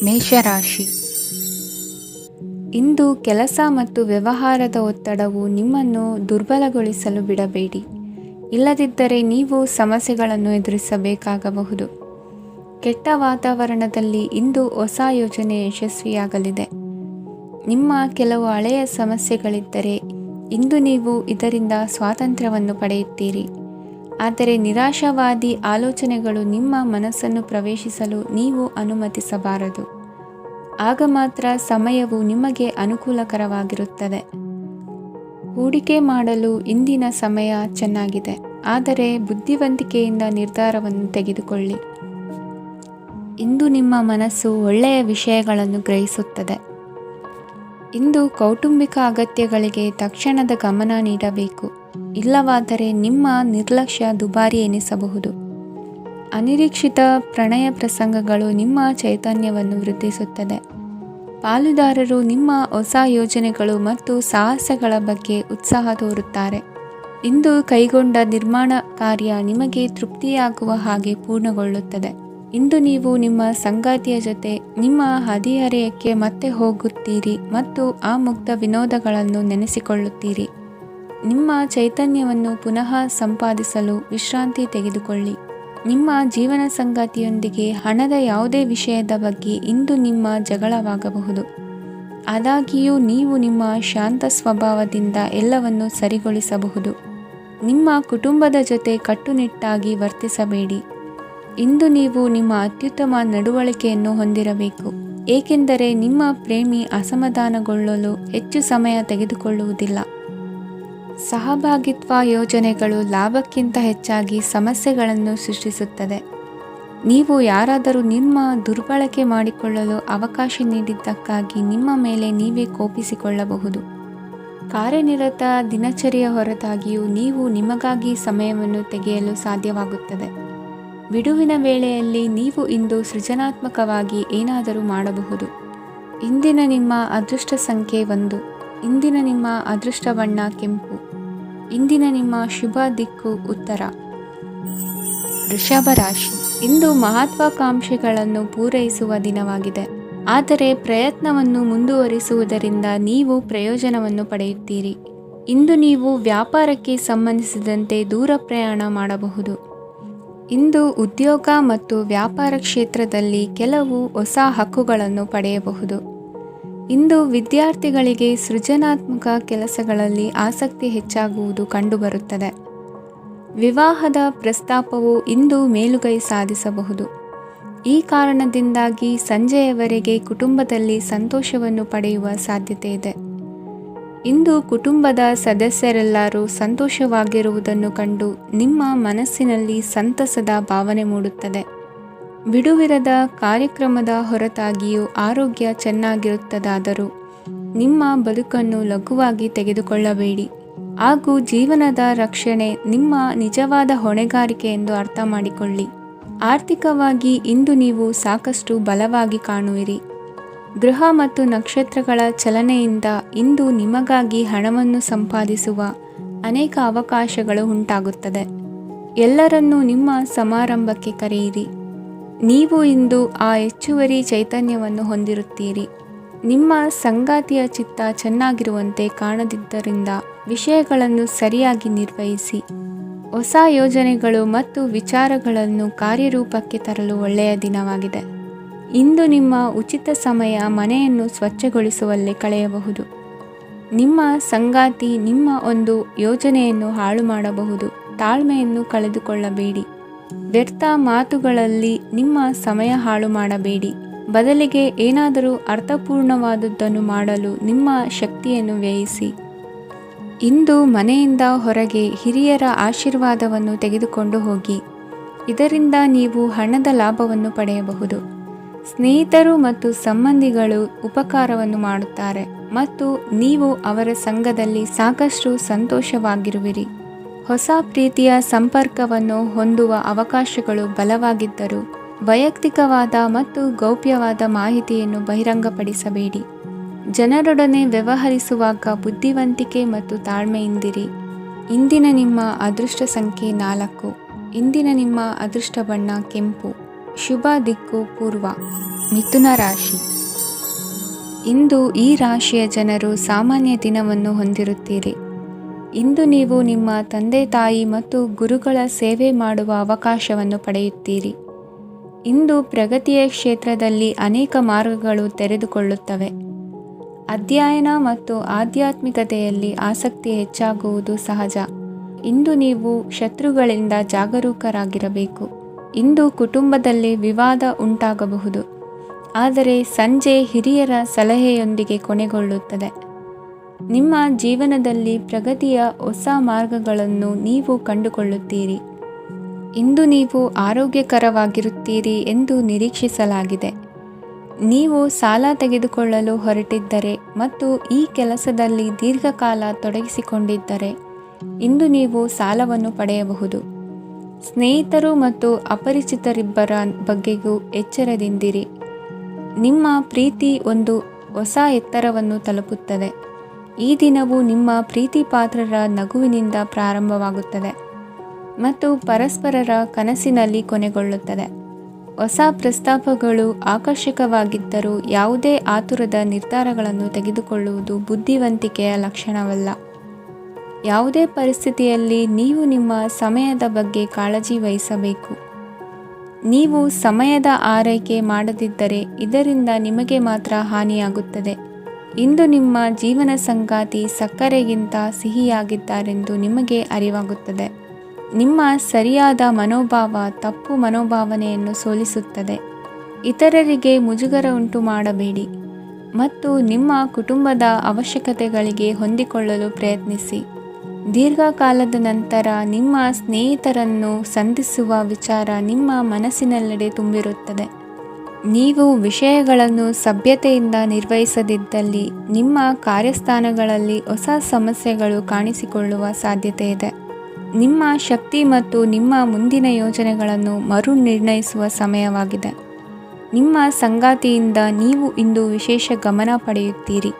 ಮೇಷರಾಶಿ. ಇಂದು ಕೆಲಸ ಮತ್ತು ವ್ಯವಹಾರದ ಒತ್ತಡವು ನಿಮ್ಮನ್ನು ದುರ್ಬಲಗೊಳಿಸಲು ಬಿಡಬೇಡಿ. ಇಲ್ಲದಿದ್ದರೆ ನೀವು ಸಮಸ್ಯೆಗಳನ್ನು ಎದುರಿಸಬೇಕಾಗಬಹುದು. ಕೆಟ್ಟ ವಾತಾವರಣದಲ್ಲಿ ಇಂದು ಹೊಸ ಯೋಜನೆ ಯಶಸ್ವಿಯಾಗಲಿದೆ. ನಿಮ್ಮ ಕೆಲವು ಹಳೆಯ ಸಮಸ್ಯೆಗಳಿದ್ದರೆ ಇಂದು ನೀವು ಇದರಿಂದ ಸ್ವಾತಂತ್ರ್ಯವನ್ನು ಪಡೆಯುತ್ತೀರಿ. ಆದರೆ ನಿರಾಶಾವಾದಿ ಆಲೋಚನೆಗಳು ನಿಮ್ಮ ಮನಸ್ಸನ್ನು ಪ್ರವೇಶಿಸಲು ನೀವು ಅನುಮತಿಸಬಾರದು. ಆಗ ಮಾತ್ರ ಸಮಯವು ನಿಮಗೆ ಅನುಕೂಲಕರವಾಗಿರುತ್ತದೆ. ಹೂಡಿಕೆ ಮಾಡಲು ಇಂದಿನ ಸಮಯ ಚೆನ್ನಾಗಿದೆ, ಆದರೆ ಬುದ್ಧಿವಂತಿಕೆಯಿಂದ ನಿರ್ಧಾರವನ್ನು ತೆಗೆದುಕೊಳ್ಳಿ. ಇಂದು ನಿಮ್ಮ ಮನಸ್ಸು ಒಳ್ಳೆಯ ವಿಷಯಗಳನ್ನು ಗ್ರಹಿಸುತ್ತದೆ. ಇಂದು ಕೌಟುಂಬಿಕ ಅಗತ್ಯಗಳಿಗೆ ತಕ್ಷಣದ ಗಮನ ನೀಡಬೇಕು. ಇಲ್ಲವಾದರೆ ನಿಮ್ಮ ನಿರ್ಲಕ್ಷ್ಯ ದುಬಾರಿ ಎನಿಸಬಹುದು. ಅನಿರೀಕ್ಷಿತ ಪ್ರಣಯ ಪ್ರಸಂಗಗಳು ನಿಮ್ಮ ಚೈತನ್ಯವನ್ನು ವೃದ್ಧಿಸುತ್ತದೆ. ಪಾಲುದಾರರು ನಿಮ್ಮ ಹೊಸ ಯೋಜನೆಗಳು ಮತ್ತು ಸಾಹಸಗಳ ಬಗ್ಗೆ ಉತ್ಸಾಹ ತೋರುತ್ತಾರೆ. ಇಂದು ಕೈಗೊಂಡ ನಿರ್ಮಾಣ ಕಾರ್ಯ ನಿಮಗೆ ತೃಪ್ತಿಯಾಗುವ ಹಾಗೆ ಪೂರ್ಣಗೊಳ್ಳುತ್ತದೆ. ಇಂದು ನೀವು ನಿಮ್ಮ ಸಂಗಾತಿಯ ಜೊತೆ ನಿಮ್ಮ ಹದಿಹರೆಯಕ್ಕೆ ಮತ್ತೆ ಹೋಗುತ್ತೀರಿ ಮತ್ತು ಆ ಮುಗ್ಧ ವಿನೋದಗಳನ್ನು ನೆನೆಸಿಕೊಳ್ಳುತ್ತೀರಿ. ನಿಮ್ಮ ಚೈತನ್ಯವನ್ನು ಪುನಃ ಸಂಪಾದಿಸಲು ವಿಶ್ರಾಂತಿ ತೆಗೆದುಕೊಳ್ಳಿ. ನಿಮ್ಮ ಜೀವನ ಸಂಗಾತಿಯೊಂದಿಗೆ ಹಣದ ಯಾವುದೇ ವಿಷಯದ ಬಗ್ಗೆ ಇಂದು ನಿಮ್ಮ ಜಗಳವಾಗಬಹುದು. ಆದಾಗ್ಯೂ ನೀವು ನಿಮ್ಮ ಶಾಂತ ಸ್ವಭಾವದಿಂದ ಎಲ್ಲವನ್ನು ಸರಿಗೊಳಿಸಬಹುದು. ನಿಮ್ಮ ಕುಟುಂಬದ ಜೊತೆ ಕಟ್ಟುನಿಟ್ಟಾಗಿ ವರ್ತಿಸಬೇಡಿ. ಇಂದು ನೀವು ನಿಮ್ಮ ಅತ್ಯುತ್ತಮ ನಡವಳಿಕೆಯನ್ನು ಹೊಂದಿರಬೇಕು, ಏಕೆಂದರೆ ನಿಮ್ಮ ಪ್ರೇಮಿ ಅಸಮಾಧಾನಗೊಳ್ಳಲು ಹೆಚ್ಚು ಸಮಯ ತೆಗೆದುಕೊಳ್ಳುವುದಿಲ್ಲ. ಸಹಭಾಗಿತ್ವ ಯೋಜನೆಗಳು ಲಾಭಕ್ಕಿಂತ ಹೆಚ್ಚಾಗಿ ಸಮಸ್ಯೆಗಳನ್ನು ಸೃಷ್ಟಿಸುತ್ತದೆ. ನೀವು ಯಾರಾದರೂ ನಿಮ್ಮ ದುರ್ಬಳಕೆ ಮಾಡಿಕೊಳ್ಳಲು ಅವಕಾಶ ನೀಡಿದ್ದಕ್ಕಾಗಿ ನಿಮ್ಮ ಮೇಲೆ ನೀವೇ ಕೋಪಿಸಿಕೊಳ್ಳಬಹುದು. ಕಾರ್ಯನಿರತ ದಿನಚರಿಯ ಹೊರತಾಗಿಯೂ ನೀವು ನಿಮಗಾಗಿ ಸಮಯವನ್ನು ತೆಗೆಯಲು ಸಾಧ್ಯವಾಗುತ್ತದೆ. ಬಿಡುವಿನ ವೇಳೆಯಲ್ಲಿ ನೀವು ಇಂದು ಸೃಜನಾತ್ಮಕವಾಗಿ ಏನಾದರೂ ಮಾಡಬಹುದು. ಇಂದಿನ ನಿಮ್ಮ ಅದೃಷ್ಟ ಸಂಖ್ಯೆ 1. ಇಂದಿನ ನಿಮ್ಮ ಅದೃಷ್ಟ ಬಣ್ಣ ಕೆಂಪು. ಇಂದಿನ ನಿಮ್ಮ ಶುಭ ದಿಕ್ಕು ಉತ್ತರ. ವೃಷಭ ರಾಶಿ. ಇಂದು ಮಹತ್ವಾಕಾಂಕ್ಷೆಗಳನ್ನು ಪೂರೈಸುವ ದಿನವಾಗಿದೆ. ಆದರೆ ಪ್ರಯತ್ನವನ್ನು ಮುಂದುವರಿಸುವುದರಿಂದ ನೀವು ಪ್ರಯೋಜನವನ್ನು ಪಡೆಯುತ್ತೀರಿ. ಇಂದು ನೀವು ವ್ಯಾಪಾರಕ್ಕೆ ಸಂಬಂಧಿಸಿದಂತೆ ದೂರ ಪ್ರಯಾಣ ಮಾಡಬಹುದು. ಇಂದು ಉದ್ಯೋಗ ಮತ್ತು ವ್ಯಾಪಾರ ಕ್ಷೇತ್ರದಲ್ಲಿ ಕೆಲವು ಹೊಸ ಹಕ್ಕುಗಳನ್ನು ಪಡೆಯಬಹುದು. ಇಂದು ವಿದ್ಯಾರ್ಥಿಗಳಿಗೆ ಸೃಜನಾತ್ಮಕ ಕೆಲಸಗಳಲ್ಲಿ ಆಸಕ್ತಿ ಹೆಚ್ಚಾಗುವುದು ಕಂಡುಬರುತ್ತದೆ. ವಿವಾಹದ ಪ್ರಸ್ತಾಪವು ಇಂದು ಮೇಲುಗೈ ಸಾಧಿಸಬಹುದು. ಈ ಕಾರಣದಿಂದಾಗಿ ಸಂಜೆಯವರೆಗೆ ಕುಟುಂಬದಲ್ಲಿ ಸಂತೋಷವನ್ನು ಪಡೆಯುವ ಸಾಧ್ಯತೆ ಇದೆ. ಇಂದು ಕುಟುಂಬದ ಸದಸ್ಯರೆಲ್ಲರೂ ಸಂತೋಷವಾಗಿರುವುದನ್ನು ಕಂಡು ನಿಮ್ಮ ಮನಸ್ಸಿನಲ್ಲಿ ಸಂತಸದ ಭಾವನೆ ಮೂಡುತ್ತದೆ. ಬಿಡುವಿರದ ಕಾರ್ಯಕ್ರಮದ ಹೊರತಾಗಿಯೂ ಆರೋಗ್ಯ ಚೆನ್ನಾಗಿರುತ್ತದಾದರೂ ನಿಮ್ಮ ಬದುಕನ್ನು ಲಘುವಾಗಿ ತೆಗೆದುಕೊಳ್ಳಬೇಡಿ ಹಾಗೂ ಜೀವನದ ರಕ್ಷಣೆ ನಿಮ್ಮ ನಿಜವಾದ ಹೊಣೆಗಾರಿಕೆ ಎಂದು ಅರ್ಥ ಮಾಡಿಕೊಳ್ಳಿ. ಆರ್ಥಿಕವಾಗಿ ಇಂದು ನೀವು ಸಾಕಷ್ಟು ಬಲವಾಗಿ ಕಾಣುವಿರಿ. ಗ್ರಹ ಮತ್ತು ನಕ್ಷತ್ರಗಳ ಚಲನೆಯಿಂದ ಇಂದು ನಿಮಗಾಗಿ ಹಣವನ್ನು ಸಂಪಾದಿಸುವ ಅನೇಕ ಅವಕಾಶಗಳು ಉಂಟಾಗುತ್ತದೆ. ಎಲ್ಲರನ್ನೂ ನಿಮ್ಮ ಸಮಾರಂಭಕ್ಕೆ ಕರೆಯಿರಿ. ನೀವು ಇಂದು ಆ ಹೆಚ್ಚುವರಿ ಚೈತನ್ಯವನ್ನು ಹೊಂದಿರುತ್ತೀರಿ. ನಿಮ್ಮ ಸಂಗಾತಿಯ ಚಿತ್ತ ಚೆನ್ನಾಗಿರುವಂತೆ ಕಾಣದಿದ್ದರಿಂದ ವಿಷಯಗಳನ್ನು ಸರಿಯಾಗಿ ನಿರ್ವಹಿಸಿ. ಹೊಸ ಯೋಜನೆಗಳು ಮತ್ತು ವಿಚಾರಗಳನ್ನು ಕಾರ್ಯರೂಪಕ್ಕೆ ತರಲು ಒಳ್ಳೆಯ ದಿನವಾಗಿದೆ. ಇಂದು ನಿಮ್ಮ ಉಚಿತ ಸಮಯ ಮನೆಯನ್ನು ಸ್ವಚ್ಛಗೊಳಿಸುವಲ್ಲಿ ಕಳೆಯಬಹುದು. ನಿಮ್ಮ ಸಂಗಾತಿ ನಿಮ್ಮ ಒಂದು ಯೋಜನೆಯನ್ನು ಹಾಳು ಮಾಡಬಹುದು. ತಾಳ್ಮೆಯನ್ನು ಕಳೆದುಕೊಳ್ಳಬೇಡಿ. ವ್ಯರ್ಥ ಮಾತುಗಳಲ್ಲಿ ನಿಮ್ಮ ಸಮಯ ಹಾಳು ಮಾಡಬೇಡಿ. ಬದಲಿಗೆ ಏನಾದರೂ ಅರ್ಥಪೂರ್ಣವಾದುದನ್ನು ಮಾಡಲು ನಿಮ್ಮ ಶಕ್ತಿಯನ್ನು ವ್ಯಯಿಸಿ. ಇಂದು ಮನೆಯಿಂದ ಹೊರಗೆ ಹಿರಿಯರ ಆಶೀರ್ವಾದವನ್ನು ತೆಗೆದುಕೊಂಡು ಹೋಗಿ. ಇದರಿಂದ ನೀವು ಹಣದ ಲಾಭವನ್ನು ಪಡೆಯಬಹುದು. ಸ್ನೇಹಿತರು ಮತ್ತು ಸಂಬಂಧಿಗಳು ಉಪಕಾರವನ್ನು ಮಾಡುತ್ತಾರೆ ಮತ್ತು ನೀವು ಅವರ ಸಂಘದಲ್ಲಿ ಸಾಕಷ್ಟು ಸಂತೋಷವಾಗಿರುವಿರಿ. ಹೊಸ ಪ್ರೀತಿಯ ಸಂಪರ್ಕವನ್ನು ಹೊಂದುವ ಅವಕಾಶಗಳು ಬಲವಾಗಿದ್ದರೂ ವೈಯಕ್ತಿಕವಾದ ಮತ್ತು ಗೌಪ್ಯವಾದ ಮಾಹಿತಿಯನ್ನು ಬಹಿರಂಗಪಡಿಸಬೇಡಿ. ಜನರೊಡನೆ ವ್ಯವಹರಿಸುವಾಗ ಬುದ್ಧಿವಂತಿಕೆ ಮತ್ತು ತಾಳ್ಮೆಯಿಂದಿರಿ. ಇಂದಿನ ನಿಮ್ಮ ಅದೃಷ್ಟ ಸಂಖ್ಯೆ 4. ಇಂದಿನ ನಿಮ್ಮ ಅದೃಷ್ಟ ಬಣ್ಣ ಕೆಂಪು. ಶುಭ ದಿಕ್ಕು ಪೂರ್ವ. ಮಿಥುನ ರಾಶಿ. ಇಂದು ಈ ರಾಶಿಯ ಜನರು ಸಾಮಾನ್ಯ ದಿನವನ್ನು ಹೊಂದಿರುತ್ತೀರಿ. ಇಂದು ನೀವು ನಿಮ್ಮ ತಂದೆ ತಾಯಿ ಮತ್ತು ಗುರುಗಳ ಸೇವೆ ಮಾಡುವ ಅವಕಾಶವನ್ನು ಪಡೆಯುತ್ತೀರಿ. ಇಂದು ಪ್ರಗತಿಯ ಕ್ಷೇತ್ರದಲ್ಲಿ ಅನೇಕ ಮಾರ್ಗಗಳು ತೆರೆದುಕೊಳ್ಳುತ್ತವೆ. ಅಧ್ಯಯನ ಮತ್ತು ಆಧ್ಯಾತ್ಮಿಕತೆಯಲ್ಲಿ ಆಸಕ್ತಿ ಹೆಚ್ಚಾಗುವುದು ಸಹಜ. ಇಂದು ನೀವು ಶತ್ರುಗಳಿಂದ ಜಾಗರೂಕರಾಗಿರಬೇಕು. ಇಂದು ಕುಟುಂಬದಲ್ಲಿ ವಿವಾದ ಉಂಟಾಗಬಹುದು, ಆದರೆ ಸಂಜೆ ಹಿರಿಯರ ಸಲಹೆಯೊಂದಿಗೆ ಕೊನೆಗೊಳ್ಳುತ್ತದೆ. ನಿಮ್ಮ ಜೀವನದಲ್ಲಿ ಪ್ರಗತಿಯ ಹೊಸ ಮಾರ್ಗಗಳನ್ನು ನೀವು ಕಂಡುಕೊಳ್ಳುತ್ತೀರಿ. ಇಂದು ನೀವು ಆರೋಗ್ಯಕರವಾಗಿರುತ್ತೀರಿ ಎಂದು ನಿರೀಕ್ಷಿಸಲಾಗಿದೆ. ನೀವು ಸಾಲ ತೆಗೆದುಕೊಳ್ಳಲು ಹೊರಟಿದ್ದರೆ ಮತ್ತು ಈ ಕೆಲಸದಲ್ಲಿ ದೀರ್ಘಕಾಲ ತೊಡಗಿಸಿಕೊಂಡಿದ್ದರೆ ಇಂದು ನೀವು ಸಾಲವನ್ನು ಪಡೆಯಬಹುದು. ಸ್ನೇಹಿತರು ಮತ್ತು ಅಪರಿಚಿತರಿಬ್ಬರ ಬಗ್ಗೆಗೂ ಎಚ್ಚರದಿಂದಿರಿ. ನಿಮ್ಮ ಪ್ರೀತಿ ಒಂದು ಹೊಸ ಎತ್ತರವನ್ನು ತಲುಪುತ್ತದೆ. ಈ ದಿನವು ನಿಮ್ಮ ಪ್ರೀತಿ ಪಾತ್ರರ ನಗುವಿನಿಂದ ಪ್ರಾರಂಭವಾಗುತ್ತದೆ ಮತ್ತು ಪರಸ್ಪರರ ಕನಸಿನಲ್ಲಿ ಕೊನೆಗೊಳ್ಳುತ್ತದೆ. ಹೊಸ ಪ್ರಸ್ತಾಪಗಳು ಆಕರ್ಷಕವಾಗಿದ್ದರೂ ಯಾವುದೇ ಆತುರದ ನಿರ್ಧಾರಗಳನ್ನು ತೆಗೆದುಕೊಳ್ಳುವುದು ಬುದ್ಧಿವಂತಿಕೆಯ ಲಕ್ಷಣವಲ್ಲ. ಯಾವುದೇ ಪರಿಸ್ಥಿತಿಯಲ್ಲಿ ನೀವು ನಿಮ್ಮ ಸಮಯದ ಬಗ್ಗೆ ಕಾಳಜಿ ವಹಿಸಬೇಕು. ನೀವು ಸಮಯದ ಆರೈಕೆ ಮಾಡದಿದ್ದರೆ ಇದರಿಂದ ನಿಮಗೆ ಮಾತ್ರ ಹಾನಿಯಾಗುತ್ತದೆ. ಇಂದು ನಿಮ್ಮ ಜೀವನ ಸಂಗಾತಿ ಸಕ್ಕರೆಗಿಂತ ಸಿಹಿಯಾಗಿದ್ದಾರೆಂದು ನಿಮಗೆ ಅರಿವಾಗುತ್ತದೆ. ನಿಮ್ಮ ಸರಿಯಾದ ಮನೋಭಾವ ತಪ್ಪು ಮನೋಭಾವನೆಯನ್ನು ಸೋಲಿಸುತ್ತದೆ. ಇತರರಿಗೆ ಮುಜುಗರ ಉಂಟು ಮಾಡಬೇಡಿ ಮತ್ತು ನಿಮ್ಮ ಕುಟುಂಬದ ಅವಶ್ಯಕತೆಗಳಿಗೆ ಹೊಂದಿಕೊಳ್ಳಲು ಪ್ರಯತ್ನಿಸಿ. ದೀರ್ಘಕಾಲದ ನಂತರ ನಿಮ್ಮ ಸ್ನೇಹಿತರನ್ನು ಸಂಧಿಸುವ ವಿಚಾರ ನಿಮ್ಮ ಮನಸ್ಸಿನೆಲ್ಲೆಡೆ ತುಂಬಿರುತ್ತದೆ. ನೀವು ವಿಷಯಗಳನ್ನು ಸಭ್ಯತೆಯಿಂದ ನಿರ್ವಹಿಸದಿದ್ದಲ್ಲಿ ನಿಮ್ಮ ಕಾರ್ಯಸ್ಥಾನಗಳಲ್ಲಿ ಹೊಸ ಸಮಸ್ಯೆಗಳು ಕಾಣಿಸಿಕೊಳ್ಳುವ ಸಾಧ್ಯತೆ ಇದೆ. ನಿಮ್ಮ ಶಕ್ತಿ ಮತ್ತು ನಿಮ್ಮ ಮುಂದಿನ ಯೋಜನೆಗಳನ್ನು ಮರು ನಿರ್ಣಯಿಸುವ ಸಮಯವಾಗಿದೆ. ನಿಮ್ಮ ಸಂಗಾತಿಯಿಂದ ನೀವು ಇಂದು ವಿಶೇಷ ಗಮನ ಪಡೆಯುತ್ತೀರಿ.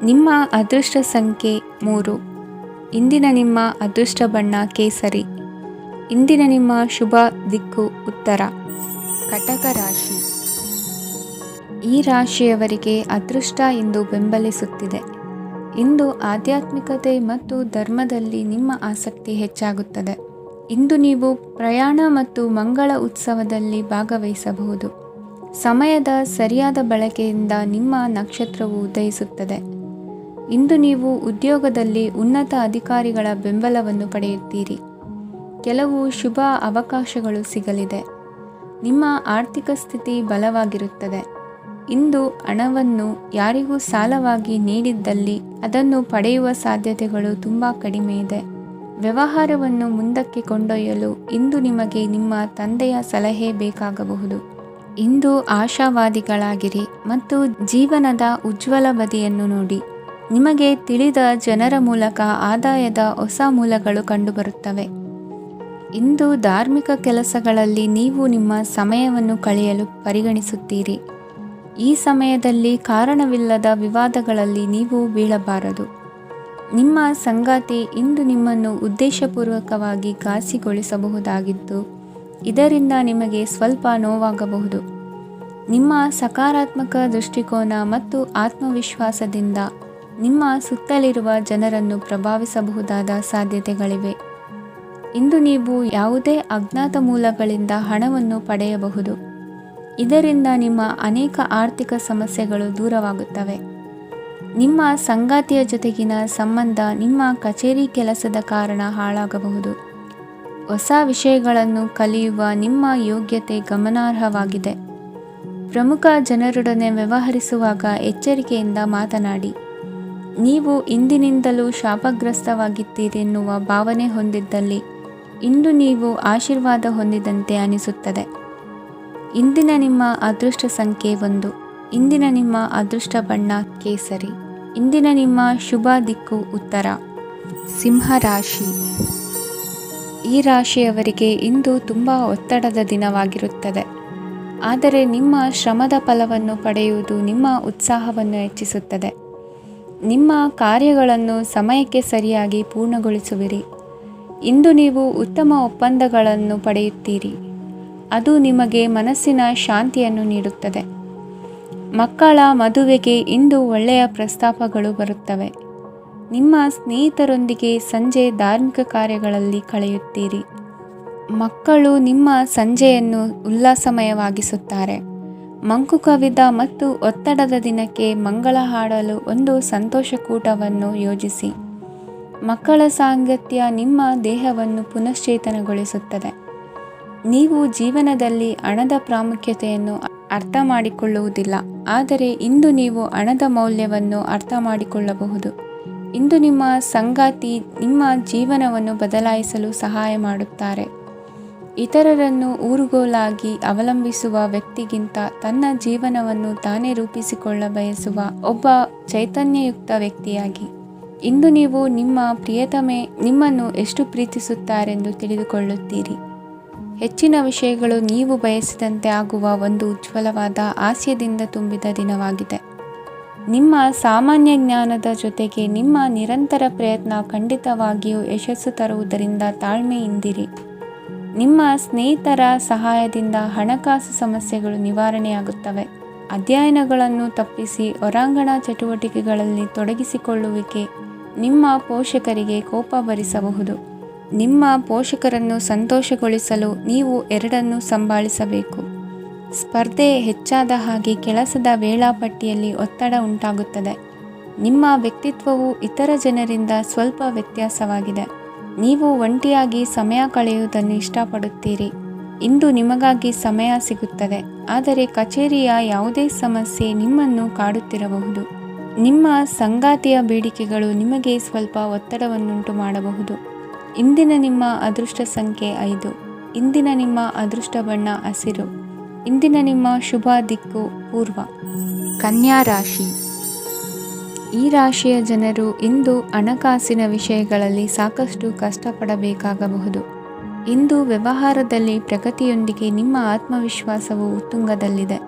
ನಿಮ್ಮ ಅದೃಷ್ಟ ಸಂಖ್ಯೆ 3. ಇಂದಿನ ನಿಮ್ಮ ಅದೃಷ್ಟ ಬಣ್ಣ ಕೇಸರಿ. ಇಂದಿನ ನಿಮ್ಮ ಶುಭ ದಿಕ್ಕು ಉತ್ತರ. ಕಟಕ ರಾಶಿ. ಈ ರಾಶಿಯವರಿಗೆ ಅದೃಷ್ಟ ಇಂದು ಬೆಂಬಲಿಸುತ್ತಿದೆ. ಇಂದು ಆಧ್ಯಾತ್ಮಿಕತೆ ಮತ್ತು ಧರ್ಮದಲ್ಲಿ ನಿಮ್ಮ ಆಸಕ್ತಿ ಹೆಚ್ಚಾಗುತ್ತದೆ. ಇಂದು ನೀವು ಪ್ರಯಾಣ ಮತ್ತು ಮಂಗಳ ಉತ್ಸವದಲ್ಲಿ ಭಾಗವಹಿಸಬಹುದು. ಸಮಯದ ಸರಿಯಾದ ಬಳಕೆಯಿಂದ ನಿಮ್ಮ ನಕ್ಷತ್ರವು ಉದಯಿಸುತ್ತದೆ. ಇಂದು ನೀವು ಉದ್ಯೋಗದಲ್ಲಿ ಉನ್ನತ ಅಧಿಕಾರಿಗಳ ಬೆಂಬಲವನ್ನು ಪಡೆಯುತ್ತೀರಿ. ಕೆಲವು ಶುಭ ಅವಕಾಶಗಳು ಸಿಗಲಿದೆ. ನಿಮ್ಮ ಆರ್ಥಿಕ ಸ್ಥಿತಿ ಬಲವಾಗಿರುತ್ತದೆ. ಇಂದು ಹಣವನ್ನು ಯಾರಿಗೂ ಸಾಲವಾಗಿ ನೀಡಿದ್ದಲ್ಲಿ ಅದನ್ನು ಪಡೆಯುವ ಸಾಧ್ಯತೆಗಳು ತುಂಬ ಕಡಿಮೆ ಇದೆ. ವ್ಯವಹಾರವನ್ನು ಮುಂದಕ್ಕೆ ಕೊಂಡೊಯ್ಯಲು ಇಂದು ನಿಮಗೆ ನಿಮ್ಮ ತಂದೆಯ ಸಲಹೆ ಬೇಕಾಗಬಹುದು. ಇಂದು ಆಶಾವಾದಿಗಳಾಗಿರಿ ಮತ್ತು ಜೀವನದ ಉಜ್ವಲ ಬದಿಯನ್ನು ನೋಡಿ. ನಿಮಗೆ ತಿಳಿದ ಜನರ ಮೂಲಕ ಆದಾಯದ ಹೊಸ ಮೂಲಗಳು ಕಂಡುಬರುತ್ತವೆ. ಇಂದು ಧಾರ್ಮಿಕ ಕೆಲಸಗಳಲ್ಲಿ ನೀವು ನಿಮ್ಮ ಸಮಯವನ್ನು ಕಳೆಯಲು ಪರಿಗಣಿಸುತ್ತೀರಿ. ಈ ಸಮಯದಲ್ಲಿ ಕಾರಣವಿಲ್ಲದ ವಿವಾದಗಳಲ್ಲಿ ನೀವು ಬೀಳಬಾರದು. ನಿಮ್ಮ ಸಂಗಾತಿ ಇಂದು ನಿಮ್ಮನ್ನು ಉದ್ದೇಶಪೂರ್ವಕವಾಗಿ ಘಾಸಿಗೊಳಿಸಬಹುದಾಗಿದ್ದು ಇದರಿಂದ ನಿಮಗೆ ಸ್ವಲ್ಪ ನೋವಾಗಬಹುದು. ನಿಮ್ಮ ಸಕಾರಾತ್ಮಕ ದೃಷ್ಟಿಕೋನ ಮತ್ತು ಆತ್ಮವಿಶ್ವಾಸದಿಂದ ನಿಮ್ಮ ಸುತ್ತಲಿರುವ ಜನರನ್ನು ಪ್ರಭಾವಿಸಬಹುದಾದ ಸಾಧ್ಯತೆಗಳಿವೆ. ಇಂದು ನೀವು ಯಾವುದೇ ಅಜ್ಞಾತ ಮೂಲಗಳಿಂದ ಹಣವನ್ನು ಪಡೆಯಬಹುದು. ಇದರಿಂದ ನಿಮ್ಮ ಅನೇಕ ಆರ್ಥಿಕ ಸಮಸ್ಯೆಗಳು ದೂರವಾಗುತ್ತವೆ. ನಿಮ್ಮ ಸಂಗಾತಿಯ ಜೊತೆಗಿನ ಸಂಬಂಧ ನಿಮ್ಮ ಕಚೇರಿ ಕೆಲಸದ ಕಾರಣ ಹಾಳಾಗಬಹುದು. ಹೊಸ ವಿಷಯಗಳನ್ನು ಕಲಿಯುವ ನಿಮ್ಮ ಯೋಗ್ಯತೆ ಗಮನಾರ್ಹವಾಗಿದೆ. ಪ್ರಮುಖ ಜನರೊಡನೆ ವ್ಯವಹರಿಸುವಾಗ ಎಚ್ಚರಿಕೆಯಿಂದ ಮಾತನಾಡಿ. ನೀವು ಇಂದಿನಿಂದಲೂ ಶಾಪಗ್ರಸ್ತವಾಗಿದ್ದೀರೆನ್ನುವ ಭಾವನೆ ಹೊಂದಿದ್ದಲ್ಲಿ ಇಂದು ನೀವು ಆಶೀರ್ವಾದ ಹೊಂದಿದಂತೆ ಅನಿಸುತ್ತದೆ. ಇಂದಿನ ನಿಮ್ಮ ಅದೃಷ್ಟ ಸಂಖ್ಯೆ 1. ಇಂದಿನ ನಿಮ್ಮ ಅದೃಷ್ಟ ಬಣ್ಣ ಕೇಸರಿ. ಇಂದಿನ ನಿಮ್ಮ ಶುಭ ದಿಕ್ಕು ಉತ್ತರ. ಸಿಂಹ ರಾಶಿ. ಈ ರಾಶಿಯವರಿಗೆ ಇಂದು ತುಂಬ ಒತ್ತಡದ ದಿನವಾಗಿರುತ್ತದೆ. ಆದರೆ ನಿಮ್ಮ ಶ್ರಮದ ಫಲವನ್ನು ಪಡೆಯುವುದು ನಿಮ್ಮ ಉತ್ಸಾಹವನ್ನು ಹೆಚ್ಚಿಸುತ್ತದೆ. ನಿಮ್ಮ ಕಾರ್ಯಗಳನ್ನು ಸಮಯಕ್ಕೆ ಸರಿಯಾಗಿ ಪೂರ್ಣಗೊಳಿಸುವಿರಿ. ಇಂದು ನೀವು ಉತ್ತಮ ಒಪ್ಪಂದಗಳನ್ನು ಪಡೆಯುತ್ತೀರಿ. ಅದು ನಿಮಗೆ ಮನಸ್ಸಿನ ಶಾಂತಿಯನ್ನು ನೀಡುತ್ತದೆ. ಮಕ್ಕಳ ಮದುವೆಗೆ ಇಂದು ಒಳ್ಳೆಯ ಪ್ರಸ್ತಾಪಗಳು ಬರುತ್ತವೆ. ನಿಮ್ಮ ಸ್ನೇಹಿತರೊಂದಿಗೆ ಸಂಜೆ ಧಾರ್ಮಿಕ ಕಾರ್ಯಗಳಲ್ಲಿ ಕಳೆಯುತ್ತೀರಿ. ಮಕ್ಕಳು ನಿಮ್ಮ ಸಂಜೆಯನ್ನು ಉಲ್ಲಾಸಮಯವಾಗಿಸುತ್ತಾರೆ. ಮಂಕು ಕವಿದ ಮತ್ತು ಒತ್ತಡದ ದಿನಕ್ಕೆ ಮಂಗಳ ಹಾಡಲು ಒಂದು ಸಂತೋಷಕೂಟವನ್ನು ಯೋಜಿಸಿ. ಮಕ್ಕಳ ಸಾಂಗತ್ಯ ನಿಮ್ಮ ದೇಹವನ್ನು ಪುನಶ್ಚೇತನಗೊಳಿಸುತ್ತದೆ. ನೀವು ಜೀವನದಲ್ಲಿ ಹಣದ ಪ್ರಾಮುಖ್ಯತೆಯನ್ನು ಅರ್ಥ ಮಾಡಿಕೊಳ್ಳುವುದಿಲ್ಲ, ಆದರೆ ಇಂದು ನೀವು ಹಣದ ಮೌಲ್ಯವನ್ನು ಅರ್ಥ ಮಾಡಿಕೊಳ್ಳಬಹುದು. ಇಂದು ನಿಮ್ಮ ಸಂಗಾತಿ ನಿಮ್ಮ ಜೀವನವನ್ನು ಬದಲಾಯಿಸಲು ಸಹಾಯ ಮಾಡುತ್ತಾರೆ. ಇತರರನ್ನು ಊರುಗೋಲಾಗಿ ಅವಲಂಬಿಸುವ ವ್ಯಕ್ತಿಗಿಂತ ತನ್ನ ಜೀವನವನ್ನು ತಾನೇ ರೂಪಿಸಿಕೊಳ್ಳ ಬಯಸುವ ಒಬ್ಬ ಚೈತನ್ಯಯುಕ್ತ ವ್ಯಕ್ತಿಯಾಗಿ. ಇಂದು ನೀವು ನಿಮ್ಮ ಪ್ರಿಯತಮೆ ನಿಮ್ಮನ್ನು ಎಷ್ಟು ಪ್ರೀತಿಸುತ್ತಾರೆಂದು ತಿಳಿದುಕೊಳ್ಳುತ್ತೀರಿ. ಹೆಚ್ಚಿನ ವಿಷಯಗಳು ನೀವು ಬಯಸಿದಂತೆ ಆಗುವ ಒಂದು ಉಜ್ವಲವಾದ ಹಾಸ್ಯದಿಂದ ತುಂಬಿದ ದಿನವಾಗಿದೆ. ನಿಮ್ಮ ಸಾಮಾನ್ಯ ಜ್ಞಾನದ ಜೊತೆಗೆ ನಿಮ್ಮ ನಿರಂತರ ಪ್ರಯತ್ನ ಖಂಡಿತವಾಗಿಯೂ ಯಶಸ್ಸು ತರುವುದರಿಂದ ತಾಳ್ಮೆಯಿಂದಿರಿ. ನಿಮ್ಮ ಸ್ನೇಹಿತರ ಸಹಾಯದಿಂದ ಹಣಕಾಸು ಸಮಸ್ಯೆಗಳು ನಿವಾರಣೆಯಾಗುತ್ತವೆ. ಅಧ್ಯಯನಗಳನ್ನು ತಪ್ಪಿಸಿ ಹೊರಾಂಗಣ ಚಟುವಟಿಕೆಗಳಲ್ಲಿ ತೊಡಗಿಸಿಕೊಳ್ಳುವಿಕೆ ನಿಮ್ಮ ಪೋಷಕರಿಗೆ ಕೋಪ ಭರಿಸಬಹುದು. ನಿಮ್ಮ ಪೋಷಕರನ್ನು ಸಂತೋಷಗೊಳಿಸಲು ನೀವು ಎರಡನ್ನೂ ಸಂಭಾಳಿಸಬೇಕು. ಸ್ಪರ್ಧೆ ಹೆಚ್ಚಾದ ಹಾಗೆ ಕೆಲಸದ ವೇಳಾಪಟ್ಟಿಯಲ್ಲಿ ಒತ್ತಡ ಉಂಟಾಗುತ್ತದೆ. ನಿಮ್ಮ ವ್ಯಕ್ತಿತ್ವವು ಇತರ ಜನರಿಂದ ಸ್ವಲ್ಪ ವ್ಯತ್ಯಾಸವಾಗಿದೆ. ನೀವು ಒಂಟಿಯಾಗಿ ಸಮಯ ಕಳೆಯುವುದನ್ನು ಇಷ್ಟಪಡುತ್ತೀರಿ. ಇಂದು ನಿಮಗಾಗಿ ಸಮಯ ಸಿಗುತ್ತದೆ, ಆದರೆ ಕಚೇರಿಯ ಯಾವುದೇ ಸಮಸ್ಯೆ ನಿಮ್ಮನ್ನು ಕಾಡುತ್ತಿರಬಹುದು. ನಿಮ್ಮ ಸಂಗಾತಿಯ ಬೇಡಿಕೆಗಳು ನಿಮಗೆ ಸ್ವಲ್ಪ ಒತ್ತಡವನ್ನುಂಟು ಮಾಡಬಹುದು. ಇಂದಿನ ನಿಮ್ಮ ಅದೃಷ್ಟ ಸಂಖ್ಯೆ 5. ಇಂದಿನ ನಿಮ್ಮ ಅದೃಷ್ಟ ಬಣ್ಣ ಹಸಿರು. ಇಂದಿನ ನಿಮ್ಮ ಶುಭ ದಿಕ್ಕು ಪೂರ್ವ. ಕನ್ಯಾ ರಾಶಿ. ಈ ರಾಶಿಯ ಜನರು ಇಂದು ಹಣಕಾಸಿನ ವಿಷಯಗಳಲ್ಲಿ ಸಾಕಷ್ಟು ಕಷ್ಟಪಡಬೇಕಾಗಬಹುದು. ಇಂದು ವ್ಯವಹಾರದಲ್ಲಿ ಪ್ರಗತಿಯೊಂದಿಗೆ ನಿಮ್ಮ ಆತ್ಮವಿಶ್ವಾಸವು ಉತ್ತುಂಗದಲ್ಲಿದೆ.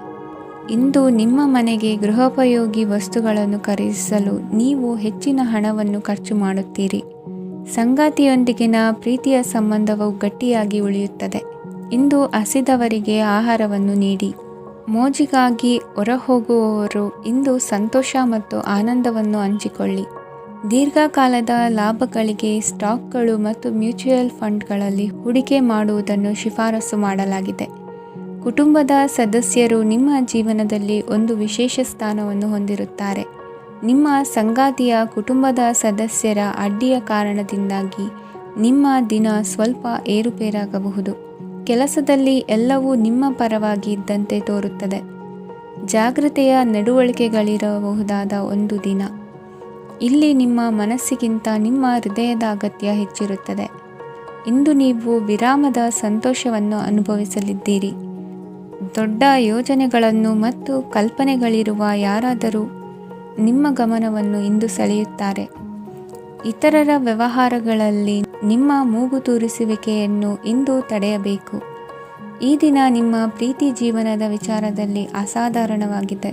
ಇಂದು ನಿಮ್ಮ ಮನೆಗೆ ಗೃಹೋಪಯೋಗಿ ವಸ್ತುಗಳನ್ನು ಖರೀದಿಸಲು ನೀವು ಹೆಚ್ಚಿನ ಹಣವನ್ನು ಖರ್ಚು ಮಾಡುತ್ತೀರಿ. ಸಂಗಾತಿಯೊಂದಿಗಿನ ಪ್ರೀತಿಯ ಸಂಬಂಧವು ಗಟ್ಟಿಯಾಗಿ ಉಳಿಯುತ್ತದೆ. ಇಂದು ಹಸಿದವರಿಗೆ ಆಹಾರವನ್ನು ನೀಡಿ. ಮೋಜಿಗಾಗಿ ಹೊರಹೋಗುವವರು ಇಂದು ಸಂತೋಷ ಮತ್ತು ಆನಂದವನ್ನು ಹಂಚಿಕೊಳ್ಳಿ. ದೀರ್ಘಕಾಲದ ಲಾಭಗಳಿಗೆ ಸ್ಟಾಕ್ಗಳು ಮತ್ತು ಮ್ಯೂಚುವಲ್ ಫಂಡ್ಗಳಲ್ಲಿ ಹೂಡಿಕೆ ಮಾಡುವುದನ್ನು ಶಿಫಾರಸು ಮಾಡಲಾಗಿದೆ. ಕುಟುಂಬದ ಸದಸ್ಯರು ನಿಮ್ಮ ಜೀವನದಲ್ಲಿ ಒಂದು ವಿಶೇಷ ಸ್ಥಾನವನ್ನು ಹೊಂದಿರುತ್ತಾರೆ. ನಿಮ್ಮ ಸಂಗಾತಿಯ ಕುಟುಂಬದ ಸದಸ್ಯರ ಅಡ್ಡಿಯ ಕಾರಣದಿಂದಾಗಿ ನಿಮ್ಮ ದಿನ ಸ್ವಲ್ಪ ಏರುಪೇರಾಗಬಹುದು. ಕೆಲಸದಲ್ಲಿ ಎಲ್ಲವೂ ನಿಮ್ಮ ಪರವಾಗಿ ಇದ್ದಂತೆ ತೋರುತ್ತದೆ. ಜಾಗ್ರತೆಯ ನಡವಳಿಕೆಗಳಿರಬಹುದಾದ ಒಂದು ದಿನ. ಇಲ್ಲಿ ನಿಮ್ಮ ಮನಸ್ಸಿಗಿಂತ ನಿಮ್ಮ ಹೃದಯದ ಅಗತ್ಯ ಹೆಚ್ಚಿರುತ್ತದೆ. ಇಂದು ನೀವು ವಿರಾಮದ ಸಂತೋಷವನ್ನು ಅನುಭವಿಸಲಿದ್ದೀರಿ. ದೊಡ್ಡ ಯೋಜನೆಗಳನ್ನು ಮತ್ತು ಕಲ್ಪನೆಗಳಿರುವ ಯಾರಾದರೂ ನಿಮ್ಮ ಗಮನವನ್ನು ಇಂದು ಸೆಳೆಯುತ್ತಾರೆ. ಇತರರ ವ್ಯವಹಾರಗಳಲ್ಲಿ ನಿಮ್ಮ ಮೂಗು ತೂರಿಸುವಿಕೆಯನ್ನು ಇಂದು ತಡೆಯಬೇಕು. ಈ ದಿನ ನಿಮ್ಮ ಪ್ರೀತಿ ಜೀವನದ ವಿಚಾರದಲ್ಲಿ ಅಸಾಧಾರಣವಾಗಿದೆ.